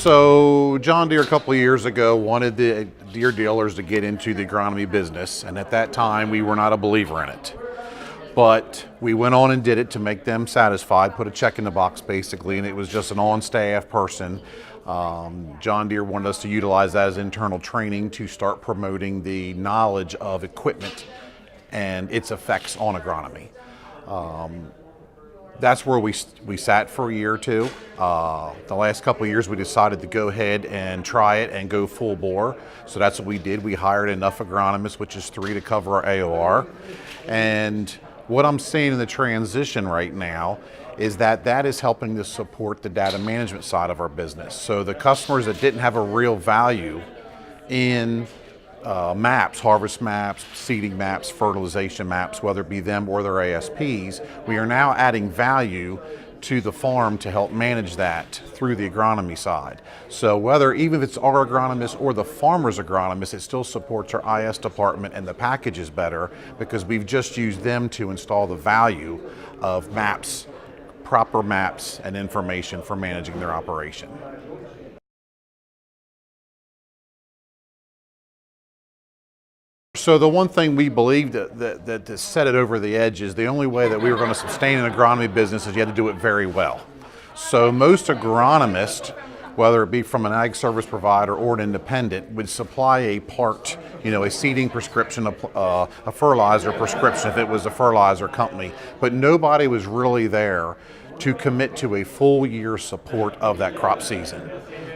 So John Deere a couple of years ago wanted the Deere dealers to get into the agronomy business, and at that time we were not a believer in it. But we went on and did it to make them satisfied, put a check in the box basically, and it was just an on-staff person. John Deere wanted us to utilize that as internal training to start promoting the knowledge of equipment and its effects on agronomy. That's where we sat for a year or two. The last couple of years we decided to go ahead and try it and go full bore. So that's what we did. We hired enough agronomists, which is 3 to cover our AOR. And what I'm seeing in the transition right now is that is helping to support the data management side of our business. So the customers that didn't have a real value in maps, harvest maps, seeding maps, fertilization maps, whether it be them or their ASPs, we are now adding value to the farm to help manage that through the agronomy side. So even if it's our agronomist or the farmer's agronomist, it still supports our IS department and the packages better because we've just used them to install the value of maps, proper maps and information for managing their operation. So the one thing we believed that to set it over the edge is the only way that we were going to sustain an agronomy business is you had to do it very well. So most agronomists, whether it be from an ag service provider or an independent, would supply a part, a seeding prescription, a fertilizer prescription if it was a fertilizer company, but nobody was really there to commit to a full year support of that crop season.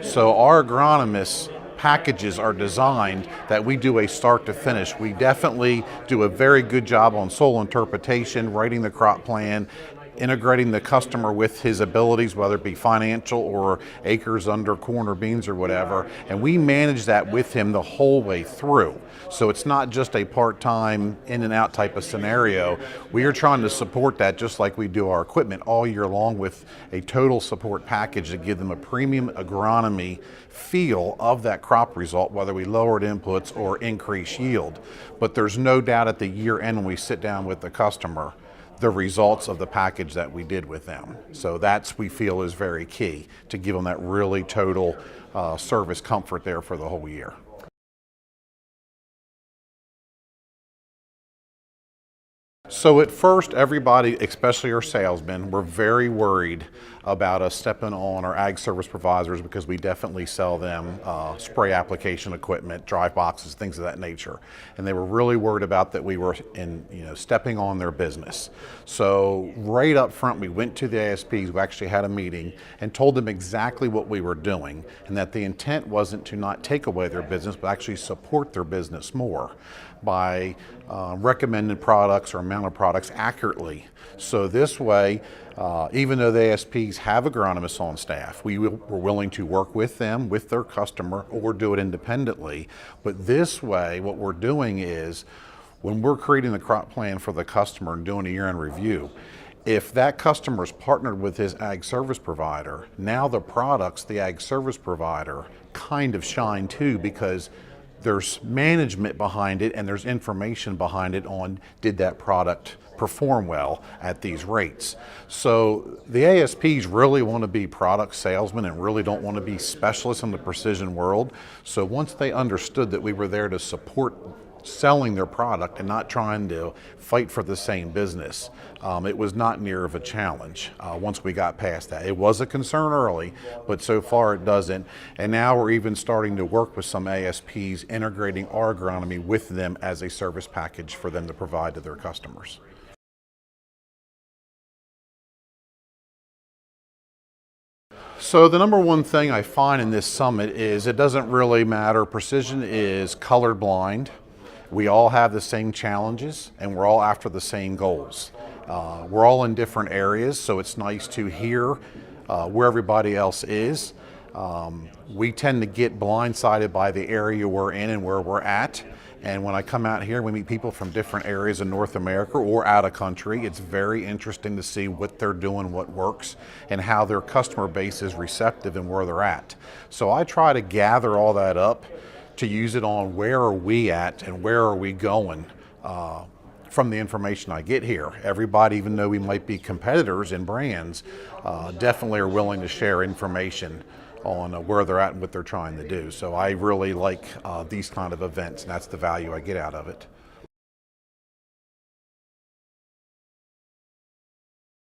So our agronomists packages are designed that we do a start to finish. We definitely do a very good job on soil interpretation, writing the crop plan, integrating the customer with his abilities, whether it be financial or acres under corn or beans or whatever, and we manage that with him the whole way through. So it's not just a part-time in and out type of scenario. We are trying to support that just like we do our equipment all year long with a total support package to give them a premium agronomy feel of that crop result, whether we lowered inputs or increase yield. But there's no doubt at the year end when we sit down with the customer, the results of the package that we did with them. So that's, we feel, is very key to give them that really total service comfort there for the whole year. So at first, everybody, especially our salesmen, were very worried about us stepping on our ag service providers because we definitely sell them spray application equipment, drive boxes, things of that nature. And they were really worried about that we were stepping on their business. So right up front, we went to the ASPs, we actually had a meeting and told them exactly what we were doing and that the intent wasn't to not take away their business, but actually support their business more by recommending products or amount of products accurately. So this way, even though the ASPs have agronomists on staff, we're willing to work with them, with their customer, or do it independently. But this way, what we're doing is, when we're creating the crop plan for the customer and doing a year-end review, if that customer is partnered with his ag service provider, now the products the ag service provider kind of shine too, because there's management behind it and there's information behind it on did that product perform well at these rates. So the ASPs really want to be product salesmen and really don't want to be specialists in the precision world. So once they understood that we were there to support selling their product and not trying to fight for the same business, it was not near of a challenge once we got past that. It was a concern early, but so far it doesn't. And now we're even starting to work with some ASPs, integrating our agronomy with them as a service package for them to provide to their customers. So the number one thing I find in this summit is it doesn't really matter. Precision is colorblind. We all have the same challenges and we're all after the same goals. We're all in different areas, so it's nice to hear where everybody else is. We tend to get blindsided by the area we're in and where we're at. And when I come out here, we meet people from different areas in North America or out of country. It's very interesting to see what they're doing, what works, and how their customer base is receptive and where they're at. So I try to gather all that up to use it on where are we at and where are we going from the information I get here. Everybody, even though we might be competitors in brands, definitely are willing to share information on where they're at and what they're trying to do. So I really like these kind of events, and that's the value I get out of it.